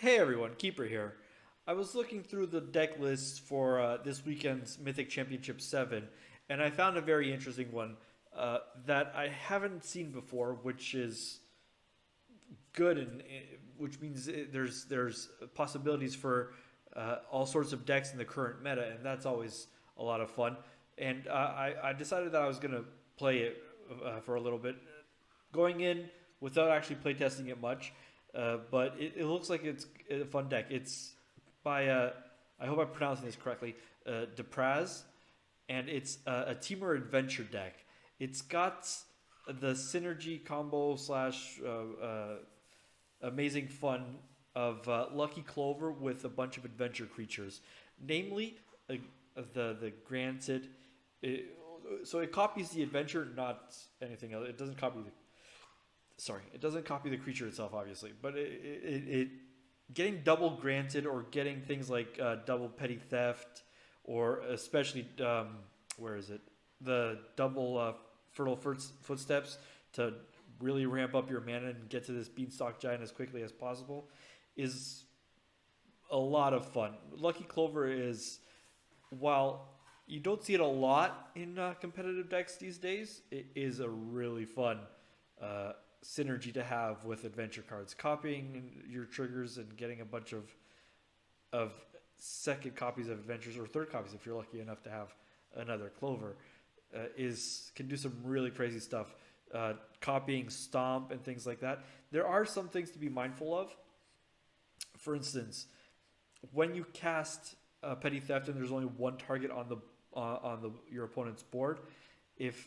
Hey everyone, Keeper here. I was looking through the deck lists for this weekend's Mythic Championship VII, and I found a very interesting one that I haven't seen before, which is good, and which means there's possibilities for all sorts of decks in the current meta, and that's always a lot of fun. And I decided that I was gonna play it for a little bit, going in without actually playtesting it much. But it looks like it's a fun deck. It's by I hope I'm pronouncing this correctly, Depraz, and it's a Temur adventure deck. It's got the synergy combo slash amazing fun of Lucky Clover with a bunch of adventure creatures, namely the granted. So it copies the adventure, not anything else. It doesn't copy the it doesn't copy the creature itself, obviously, but it getting double granted or getting things like double petty theft, or especially where is it, the double fertile footsteps to really ramp up your mana and get to this Beanstalk Giant as quickly as possible, is a lot of fun. Lucky Clover is, while you don't see it a lot in competitive decks these days, it is a really fun synergy to have with adventure cards. Copying your triggers and getting a bunch of second copies of adventures, or third copies if you're lucky enough to have another Clover, can do some really crazy stuff. Copying Stomp and things like that. There are some things to be mindful of. For instance, when you cast Petty Theft and there's only one target on your opponent's board, if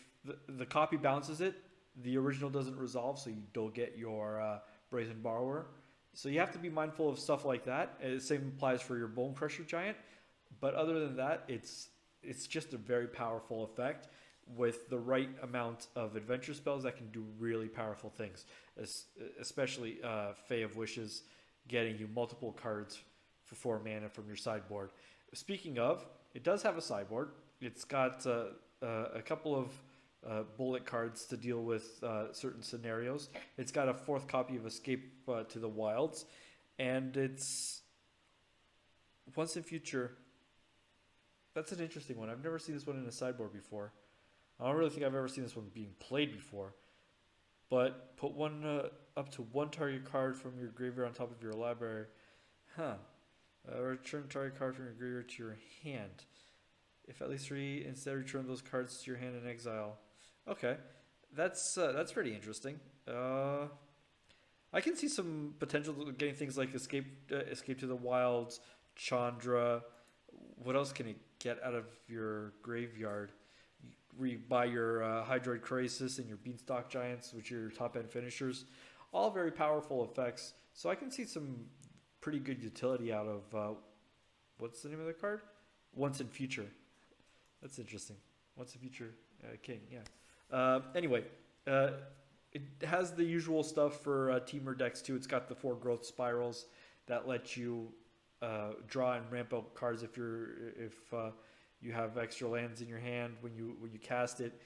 the copy bounces it, the original doesn't resolve, so you don't get your Brazen Borrower. So you have to be mindful of stuff like that. The same applies for your Bonecrusher Giant. But other than that, it's just a very powerful effect with the right amount of adventure spells that can do really powerful things, especially Fae of Wishes, getting you multiple cards for 4 mana from your sideboard. Speaking of, it does have a sideboard. It's got a couple of bullet cards to deal with certain scenarios. It's got a 4th copy of Escape to the Wilds, and it's once in future. That's an interesting one. I've never seen this one in a sideboard before. I don't really think I've ever seen this one being played before. But put up to one target card from your graveyard on top of your library. Return target card from your graveyard to your hand. If at least 3, instead return those cards to your hand in exile. Okay, that's pretty interesting. I can see some potential getting things like Escape to the Wilds, Chandra. What else can it get out of your graveyard? You buy your Hydroid Crisis and your Beanstalk Giants, which are your top end finishers. All very powerful effects. So I can see some pretty good utility out of what's the name of the card? Once in Future. That's interesting. Once in Future King, yeah. Anyway, it has the usual stuff for Temur decks too. It's got the 4 growth spirals that let you draw and ramp up cards if you have extra lands in your hand when you cast it.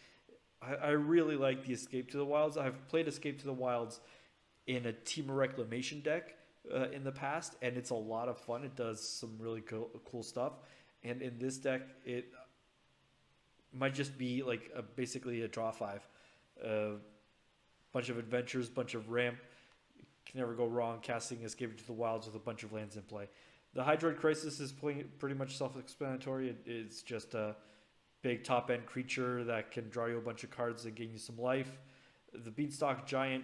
I really like the Escape to the Wilds. I've played Escape to the Wilds in a Temur Reclamation deck in the past, and it's a lot of fun. It does some really cool stuff. And in this deck, it might just be like basically a draw 5. Bunch of adventures, bunch of ramp. Can never go wrong casting Escape to the Wilds with a bunch of lands in play. The Hydroid Crisis is pretty much self-explanatory. It's just a big top-end creature that can draw you a bunch of cards and gain you some life. The Beanstalk Giant,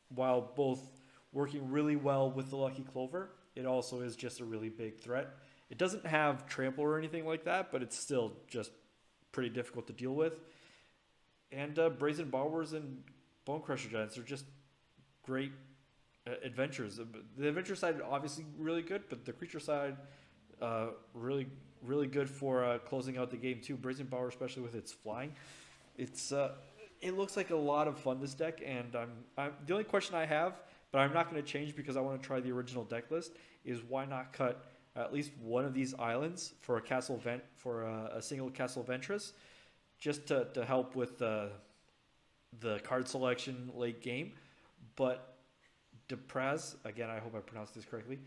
while both working really well with the Lucky Clover, it also is just a really big threat. It doesn't have trample or anything like that, but it's still just pretty difficult to deal with. And Brazen Borrowers and Bonecrusher Giants are just great adventures. The adventure side obviously really good, but the creature side really good for closing out the game too. Brazen Borrower, especially with its flying, it looks like a lot of fun, this deck. And I'm the only question I have, but I'm not going to change because I want to try the original deck list, is why not cut at least one of these islands for a single Castle Ventress, just to help with the card selection late game. But Depraz, again, I hope I pronounced this correctly,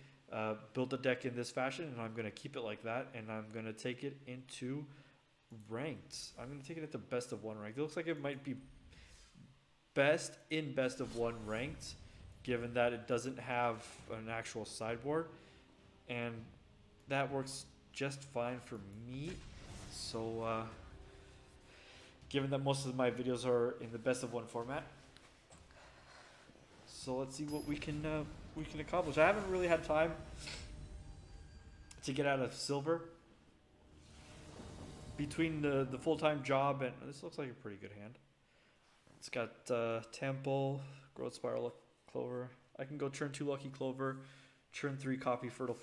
build a deck in this fashion, and I'm going to keep it like that, and I'm going to take it into ranked. I'm going to take it into best of one ranked. It looks like it might be best of one ranked, given that it doesn't have an actual sideboard, and that works just fine for me. So given that most of my videos are in the best of one format, so let's see what we can accomplish. I haven't really had time to get out of silver between the full-time job, and this looks like a pretty good hand. It's got Temple, Growth Spiral, Lucky Clover. I can go turn 2 Lucky Clover, turn 3 copy Fertile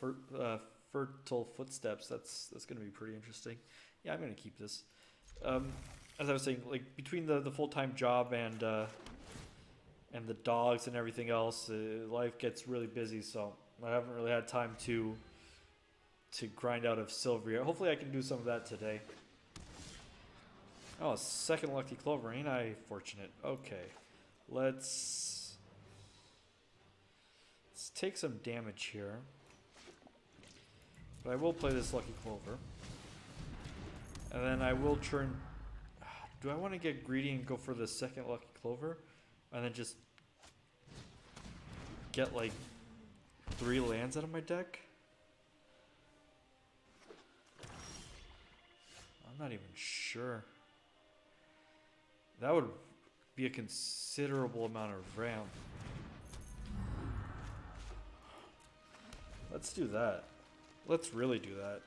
Footsteps. That's going to be pretty interesting. Yeah, I'm going to keep this. As I was saying, like between the full-time job and the dogs and everything else, life gets really busy. So I haven't really had time to grind out of silver yet. Hopefully, I can do some of that today. Oh, second Lucky Clover, ain't I fortunate? Okay, let's take some damage here. But I will play this Lucky Clover. And then I will turn... Do I want to get greedy and go for the second Lucky Clover? And then just get like 3 lands out of my deck? I'm not even sure. That would be a considerable amount of ramp. Let's do that. Let's really do that.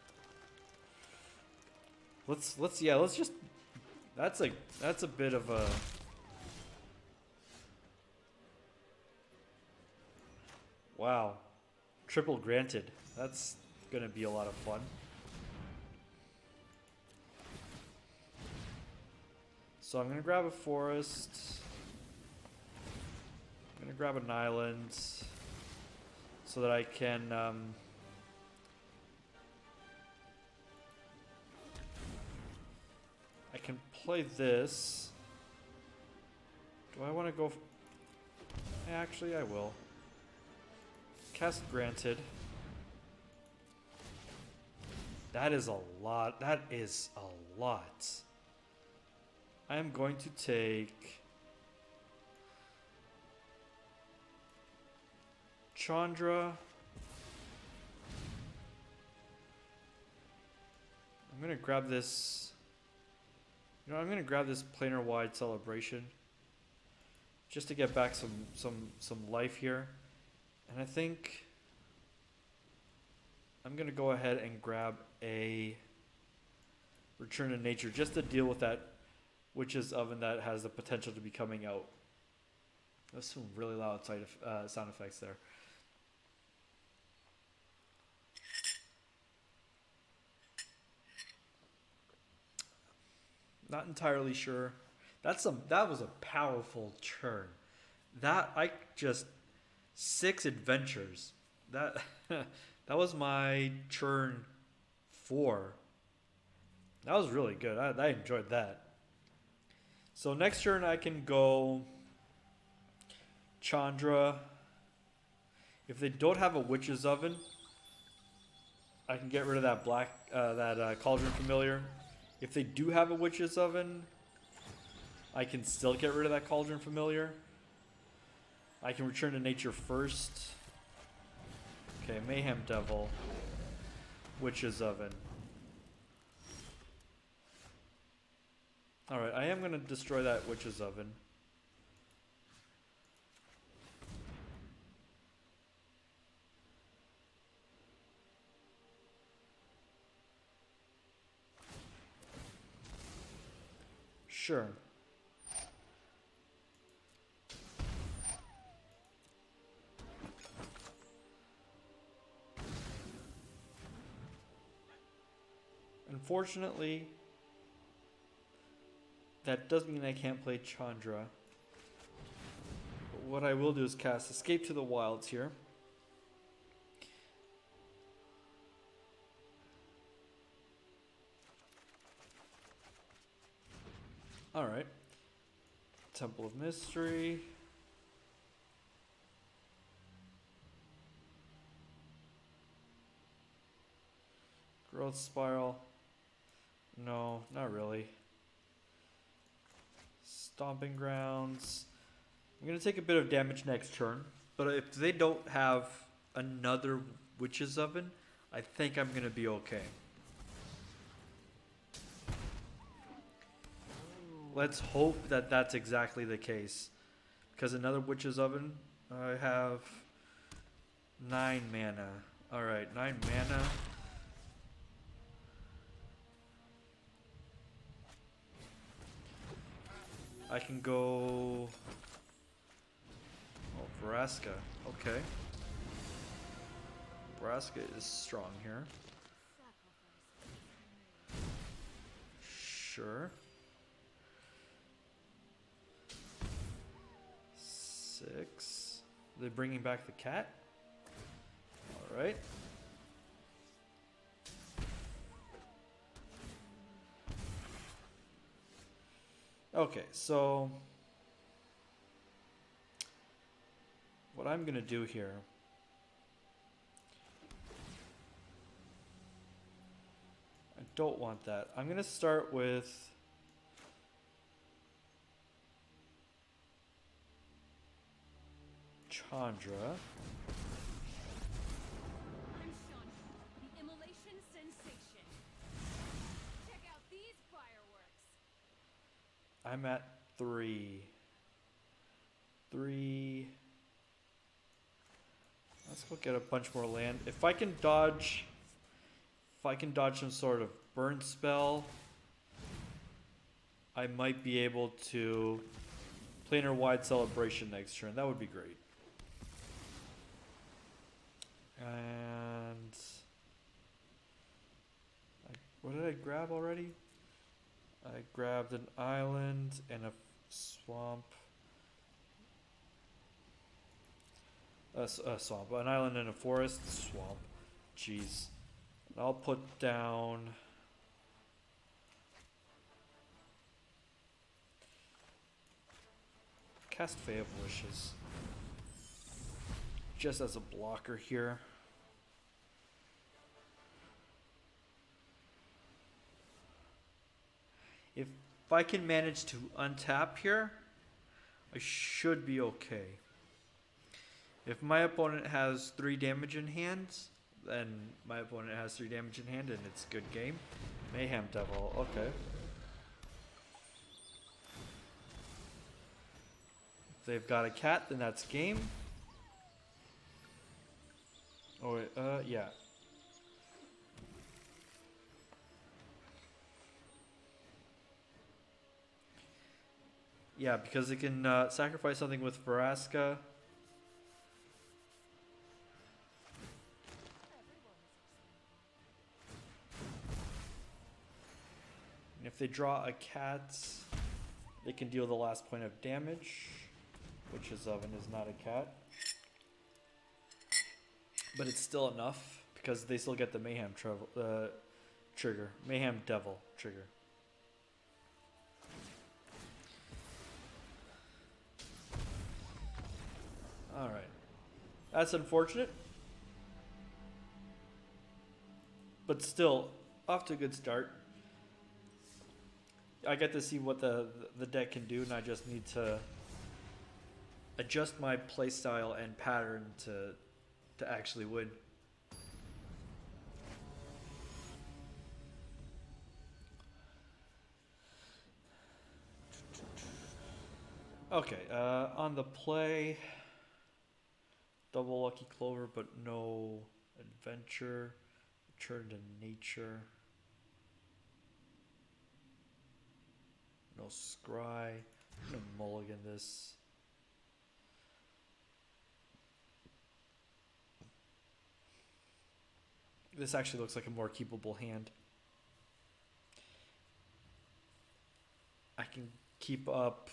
Let's just... That's a bit of a... Wow. Triple granted. That's gonna be a lot of fun. So I'm gonna grab a forest. I'm gonna grab an island so that I can play this. Do I want to go? Actually, I will. Cast granted. That is a lot. That is a lot. I am going to take Chandra. I'm going to grab this. You know, I'm going to grab this planar wide celebration just to get back some life here. And I think I'm going to go ahead and grab a Return to Nature just to deal with that Witch's Oven that has the potential to be coming out. There's some really loud sound effects there. Not entirely sure. That was a powerful turn. That I just 6 adventures. That that was my turn 4. That was really good. I enjoyed that. So next turn I can go Chandra. If they don't have a Witch's Oven, I can get rid of that Cauldron Familiar. If they do have a Witch's Oven, I can still get rid of that Cauldron Familiar. I can Return to Nature first. Okay, Mayhem Devil. Witch's Oven. Alright, I am going to destroy that Witch's Oven. Sure. Unfortunately, that does mean I can't play Chandra. But what I will do is cast Escape to the Wilds here. Alright. Temple of Mystery. . Growth Spiral. No, not really. Stomping Grounds. I'm going to take a bit of damage next turn. But if they don't have another Witch's Oven, I think I'm going to be okay. Let's hope that that's exactly the case. Because another Witch's Oven, I have 9 mana. Alright, 9 mana. I can go... Oh, Vraska. Okay. Vraska is strong here. Sure. 6. Are they bringing back the cat? Alright. Okay, so what I'm going to do here, I don't want that. I'm going to start with Chandra. The immolation sensation. Check out these fireworks. I'm at 3. 3. Let's go get a bunch more land. If I can dodge some sort of burn spell, I might be able to planar wide celebration next turn. That would be great. And what did I grab already? I grabbed an island and a swamp. A swamp. An island and a forest. Swamp. Jeez. I'll put down... Cast Fae of Wishes. Just as a blocker here. If I can manage to untap here, I should be okay. If my opponent has 3 damage in hand, then my opponent has 3 damage in hand and it's good game. Mayhem Devil, okay. If they've got a cat, then that's game. Oh wait, yeah. Yeah, because they can sacrifice something with Vraska. And if they draw a cat, they can deal the last point of damage. Witch's Oven is not a cat. But it's still enough, because they still get the Mayhem trigger. Mayhem Devil trigger. Alright. That's unfortunate. But still, off to a good start. I get to see what the deck can do, and I just need to adjust my playstyle and pattern to actually win. Okay, on the play, double Lucky Clover, but no adventure. Return to nature. No scry. I'm gonna mulligan this. This actually looks like a more keepable hand. I can keep up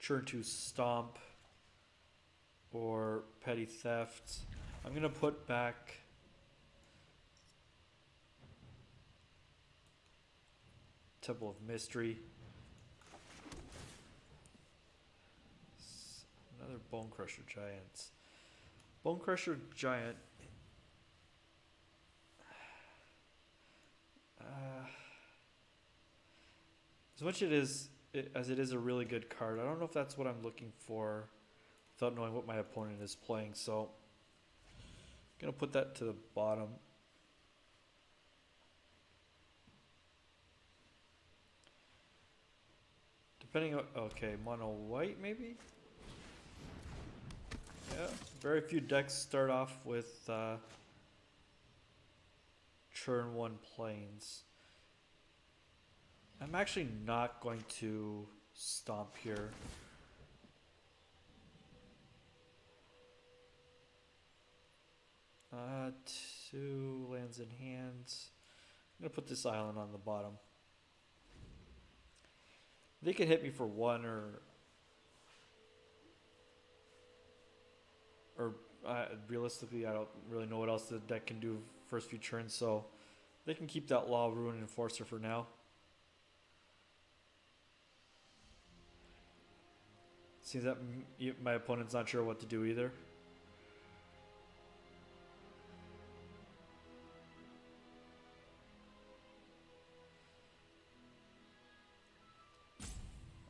Churn to Stomp or Petty Theft. I'm gonna put back Temple of Mystery. Another Bonecrusher Giant. Bonecrusher Giant As much as it is a really good card, I don't know if that's what I'm looking for without knowing what my opponent is playing. So I'm gonna put that to the bottom. Depending on, okay, mono white maybe? Yeah, very few decks start off with turn 1 planes. I'm actually not going to stomp here. Two lands in hands. I'm gonna put this island on the bottom. They could hit me for 1 or realistically, I don't really know what else the deck can do first few turns, so they can keep that Law of Ruin Enforcer for now. Seems that my opponent's not sure what to do either.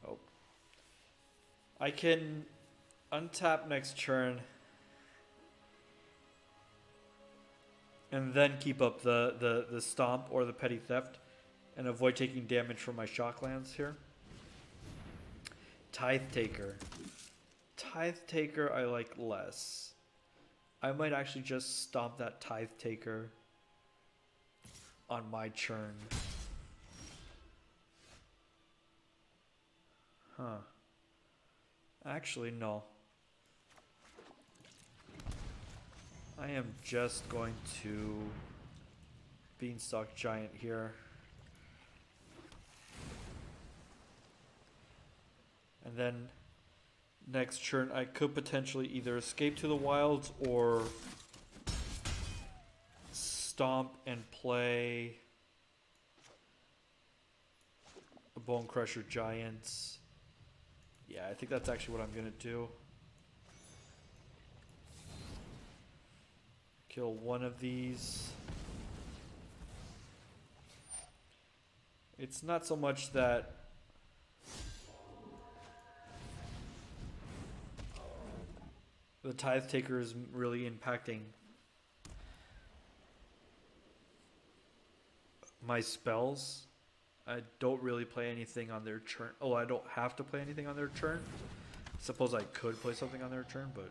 Oh. I can untap next turn and then keep up the stomp or the petty theft and avoid taking damage from my shock lands here. Tithe Taker. Tithe Taker I like less. I might actually just stomp that Tithe Taker on my turn. Huh. Actually, no. I am just going to Beanstalk Giant here. And then next turn I could potentially either escape to the wilds or stomp and play a Bonecrusher Giant. Yeah, I think that's actually what I'm gonna do. Kill one of these. It's not so much that the Tithe Taker is really impacting my spells. I don't really play anything on their turn. Oh, I don't have to play anything on their turn. Suppose I could play something on their turn, but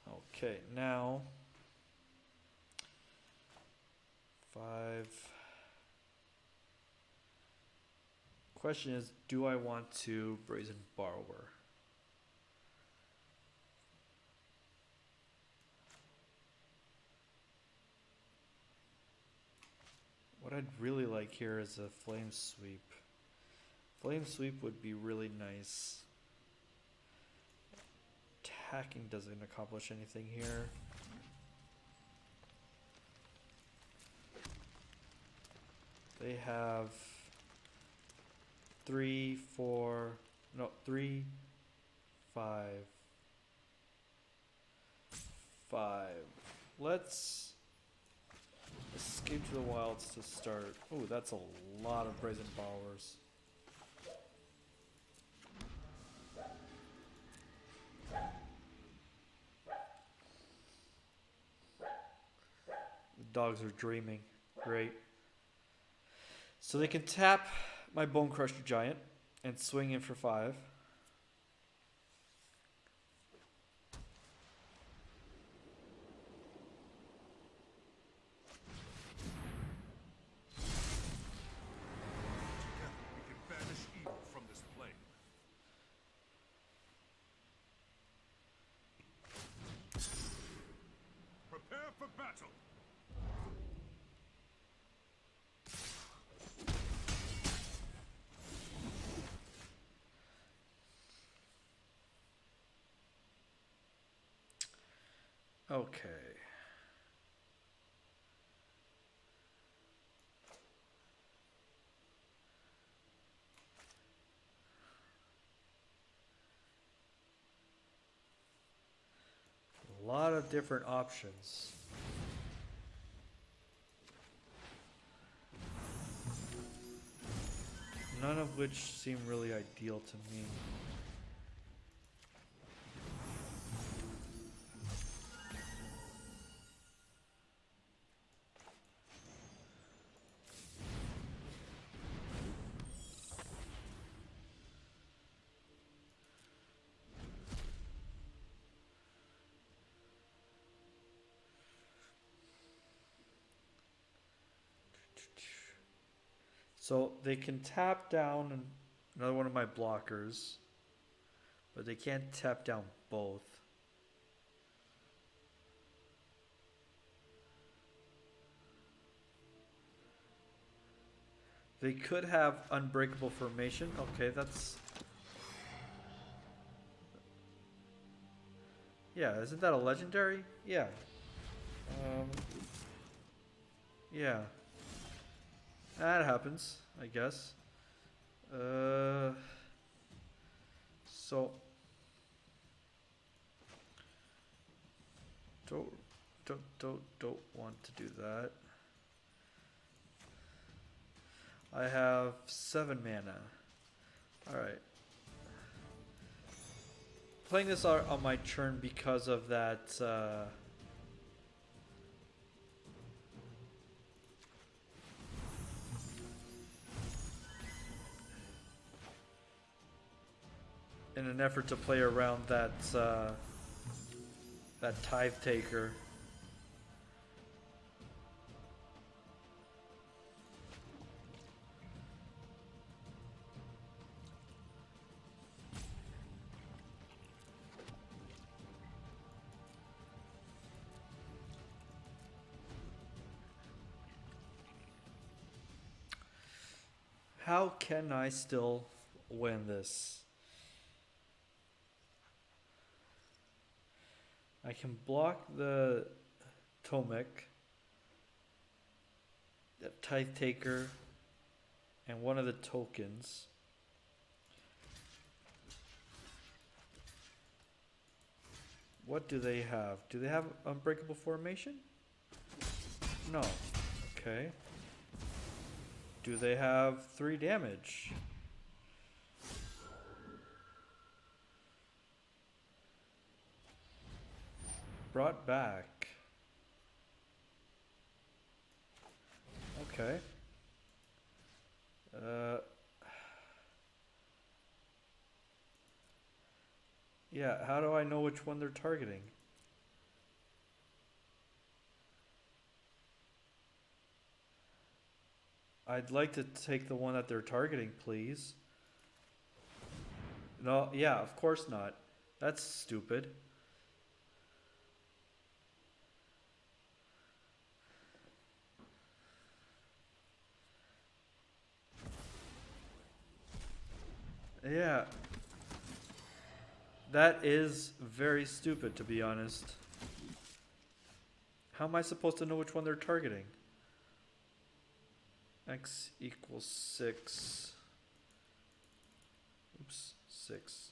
okay, now 5. Question is, do I want to Brazen Borrower? What I'd really like here is a Flame Sweep. Flame Sweep would be really nice. Attacking doesn't accomplish anything here. They have 3, 4, no, 3, 5, 5. Let's escape to the wilds to start. Oh, that's a lot of Brazen Borrowers. The dogs are dreaming. Great. So they can tap my Bonecrusher Giant and swing in for 5. Okay. A lot of different options. None of which seem really ideal to me. So they can tap down another one of my blockers, but they can't tap down both. They could have unbreakable formation. Okay, that's... Yeah, isn't that a legendary? Yeah. Yeah. That happens, I guess. So don't want to do that. I have 7 mana. Alright. Playing this on my turn because of that in an effort to play around that that Tithe Taker. How can I still win this? I can block the Tomic, the Tithe Taker, and one of the tokens. What do they have? Do they have Unbreakable Formation? No. Okay. Do they have 3 damage? Brought back. Okay. Yeah, how do I know which one they're targeting? I'd like to take the one that they're targeting, please. No, yeah, of course not. That's stupid. Yeah. That is very stupid, to be honest. How am I supposed to know which one they're targeting? X equals 6. Oops, 6.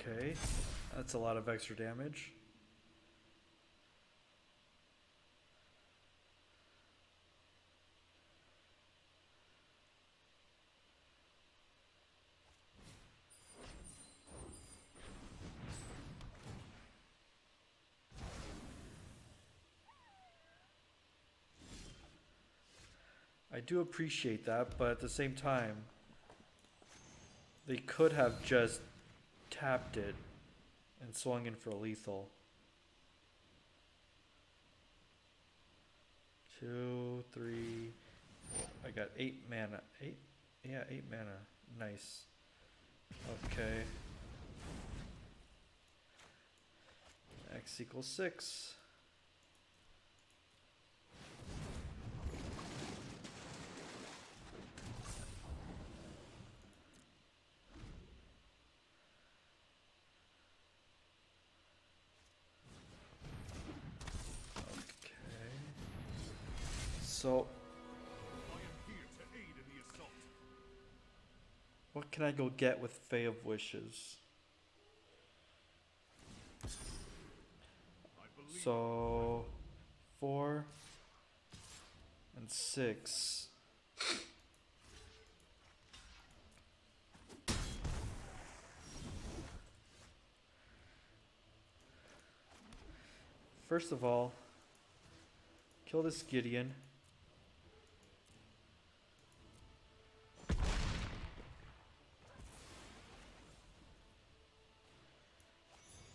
Okay, that's a lot of extra damage. I do appreciate that, but at the same time, they could have just tapped it and swung in for lethal. 2, 3, 4. I got 8 mana. 8? Yeah, 8 mana. Nice. Okay. X equals 6. So What can I go get with Fae of Wishes? So 4 and 6. First of all, kill this Gideon.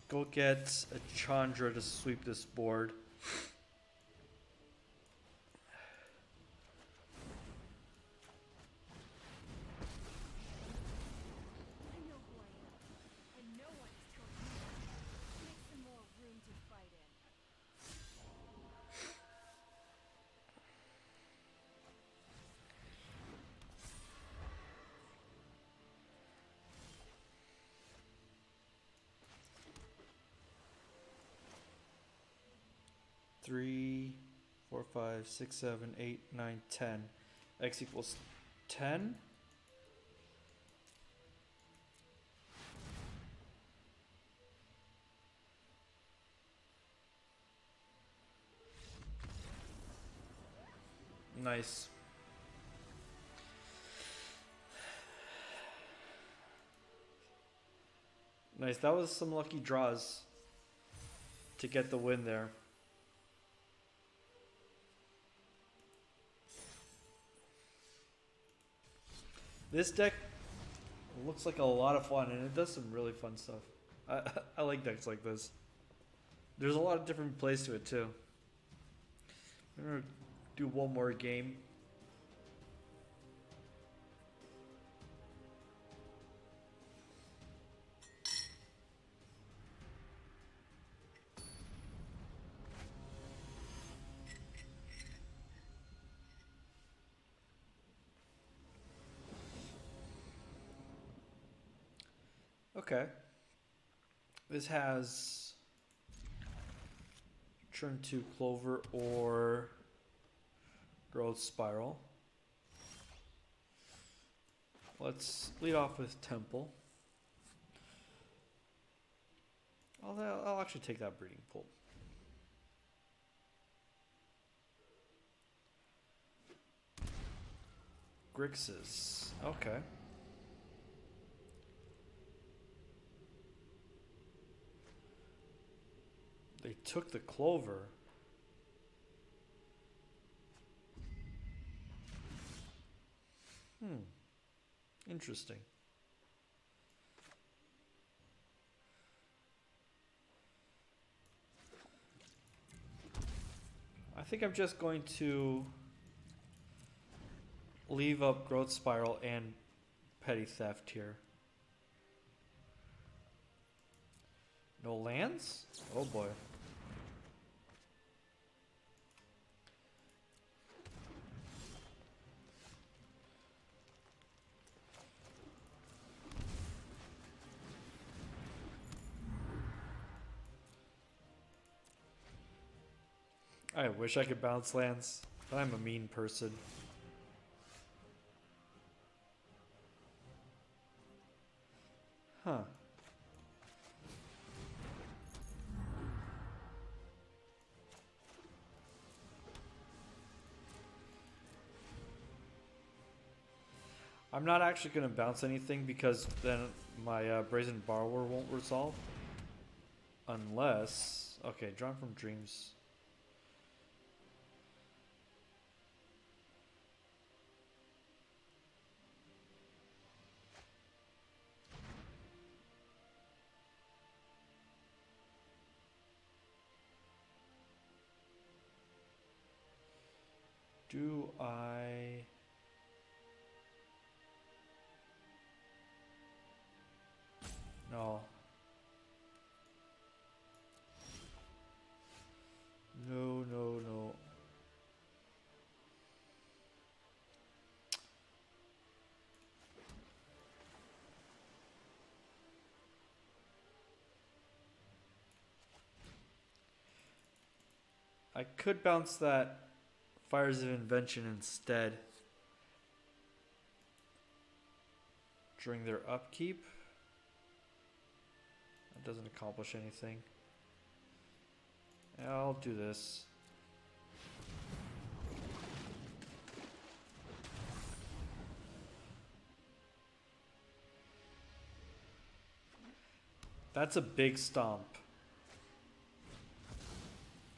Go get a Chandra to sweep this board. I know who I am, and no one is telling me that. Make some more room to fight in. Three, 4, 5, 6, 7, 8, 9, 10. X equals 10. Nice. Nice. That was some lucky draws to get the win there. This deck looks like a lot of fun, and it does some really fun stuff. I like decks like this. There's a lot of different plays to it too. I'm gonna do one more game. Okay. This has turn 2 Clover or Growth Spiral. Let's lead off with Temple. I'll actually take that Breeding Pool. Grixis. Okay. They took the Clover. Interesting. I think I'm just going to leave up Growth Spiral and Petty Theft here. No lands? Oh boy. I wish I could bounce lands, but I'm a mean person. Huh. I'm not actually going to bounce anything because then my Brazen Borrower won't resolve. Unless... Okay, Drawn from Dreams. Do I... No. No, no, no. I could bounce that Fires of Invention instead. during their upkeep. That doesn't accomplish anything. I'll do this. That's a big stomp.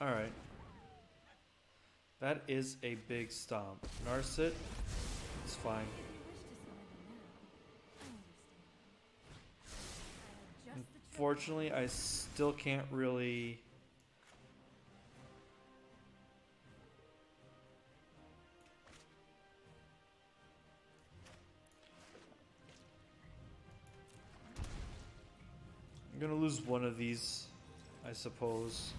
Alright. That is a big stomp. Narset, it's fine. Unfortunately, I still can't really... I'm gonna lose one of these, I suppose.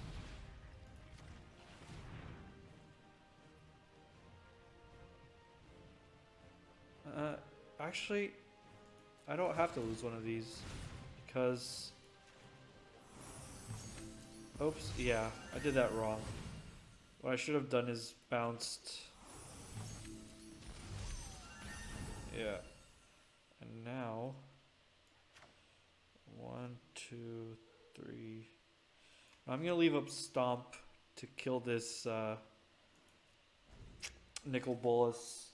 Actually, I don't have to lose one of these because... Oops, yeah, I did that wrong. What I should have done is bounced. Yeah. And now... 1, 2, 3. I'm gonna leave up Stomp to kill this Nicol Bolas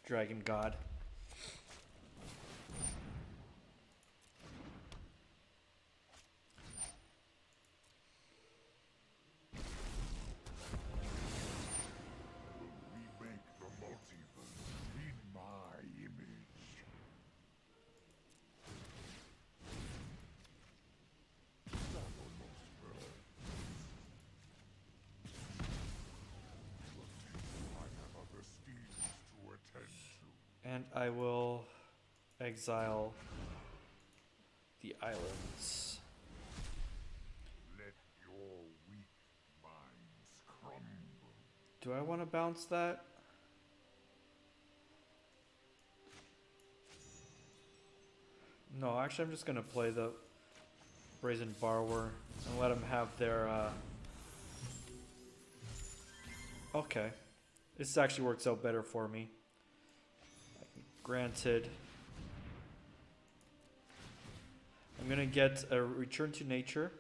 Dragon God. And I will exile the islands. Let your weak minds crumble. Do I want to bounce that? No, actually I'm just going to play the Brazen Borrower and let them have their... Okay. This actually works out better for me. Granted, I'm gonna get a Return to Nature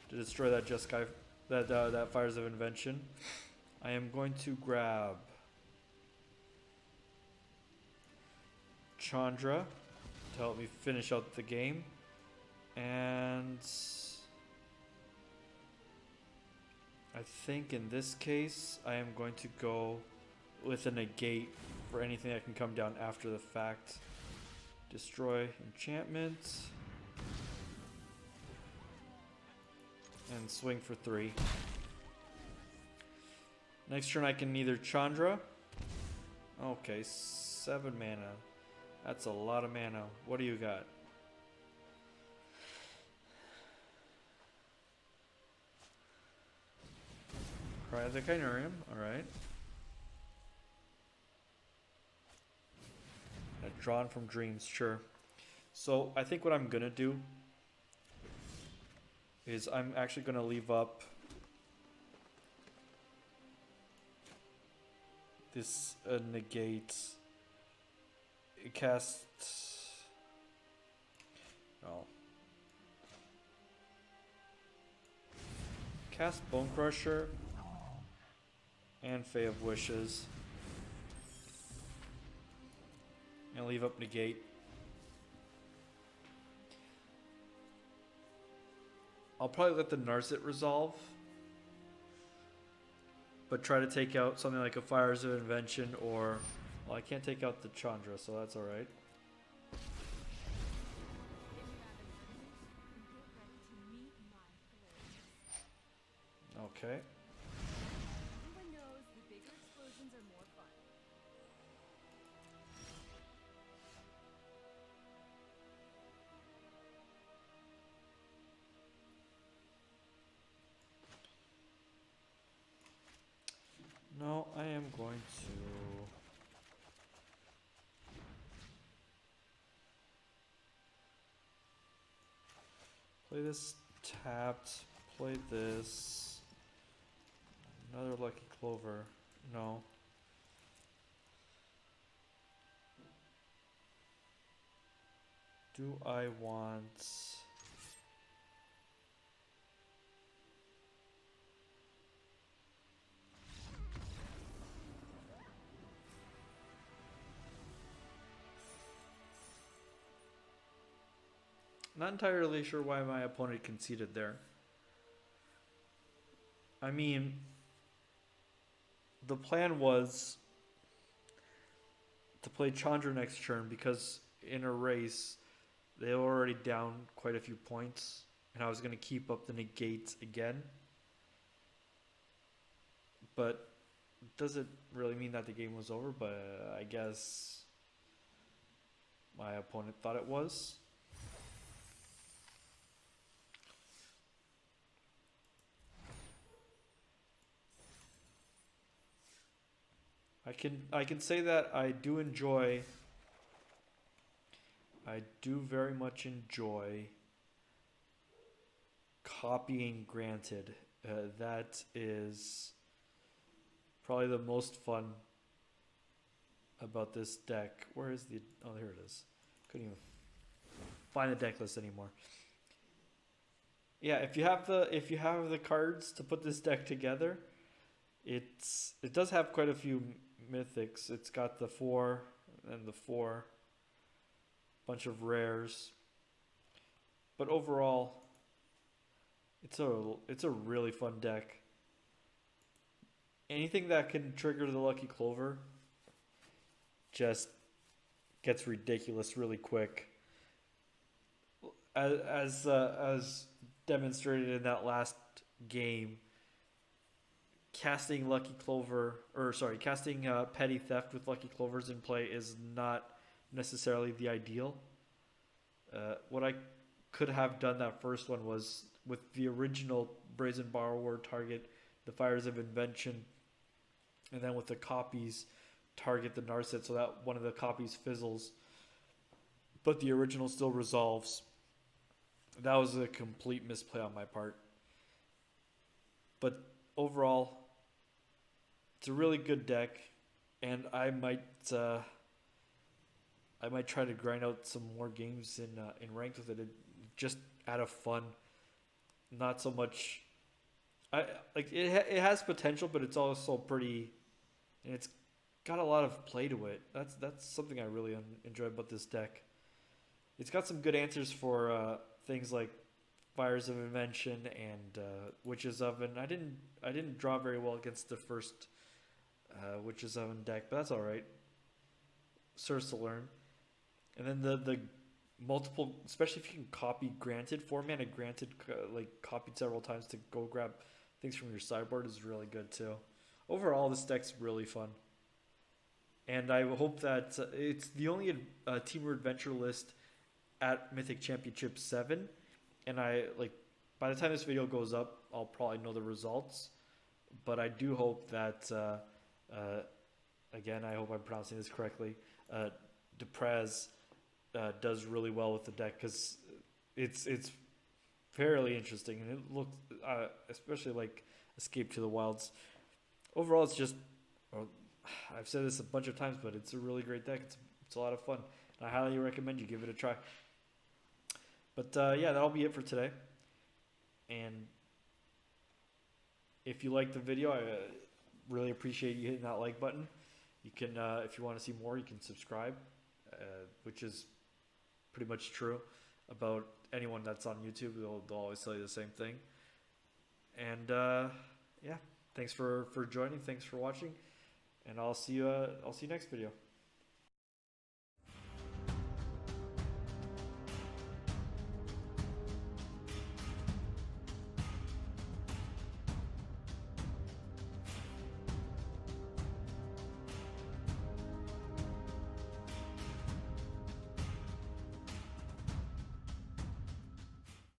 to destroy that Jeskai, that Fires of Invention. I am going to grab Chandra to help me finish out the game, and I think in this case I am going to go with a negate for anything that can come down after the fact. Destroy enchantment. And swing for 3. Next turn I can either Chandra. Okay, 7 mana. That's a lot of mana. What do you got? Cry of the Kynarium, alright. Drawn from Dreams, sure. So I think what I'm gonna do is I'm actually gonna leave up this negate. Cast. No. Cast Bonecrusher and Fae of Wishes. And leave up negate. I'll probably let the Narset resolve, but try to take out something like a Fires of Invention, or well, I can't take out the Chandra, so that's all right. Okay. Everyone knows the bigger explosions are more fun. No, I am going to play this tapped, play this, another Lucky Clover, no. Do I want... Not entirely sure why my opponent conceded there. I mean, the plan was to play Chandra next turn because in a race, they were already down quite a few points, and I was going to keep up the negates again. But doesn't really mean that the game was over, but I guess my opponent thought it was. I can say that I do very much enjoy copying Granted. That is probably the most fun about this deck. Where is the... Oh, there it is. Couldn't even find the deck list anymore. Yeah, if you have the cards to put this deck together, it does have quite a few mythics. It's got the 4 and the 4, bunch of rares. But overall, it's a really fun deck. Anything that can trigger the Lucky Clover just gets ridiculous really quick. As demonstrated in that last game, casting Petty Theft with Lucky Clovers in play is not necessarily the ideal. What I could have done that first one was with the original Brazen Borrower target the Fires of Invention, and then with the copies target the Narset so that one of the copies fizzles, but the original still resolves. That was a complete misplay on my part. But overall, it's a really good deck, and I might try to grind out some more games in ranked with it, just out of fun. Not so much. It has potential, but it's also pretty, and it's got a lot of play to it. That's something I really enjoy about this deck. It's got some good answers for things like Fires of Invention and Witch's Oven. I didn't draw very well against the first Witch's Oven deck, but that's all right. Serves to learn. And then the multiple, especially if you can copy Granted, 4-mana Granted, copied several times to go grab things from your sideboard is really good too. Overall, this deck's really fun. And I hope that it's the only Temur Adventure list at Mythic Championship VII. And by the time this video goes up, I'll probably know the results. But I do hope that, again, I hope I'm pronouncing this correctly, Depraz does really well with the deck, because it's fairly interesting, and it looks, especially like Escape to the Wilds. Overall, it's just, I've said this a bunch of times, but it's a really great deck. It's a lot of fun, and I highly recommend you give it a try. But yeah, that'll be it for today. And if you like the video, I really appreciate you hitting that like button. You can, if you want to see more, you can subscribe, which is pretty much true about anyone that's on YouTube. They'll always tell you the same thing. And yeah, thanks for joining. Thanks for watching, and I'll see you next video.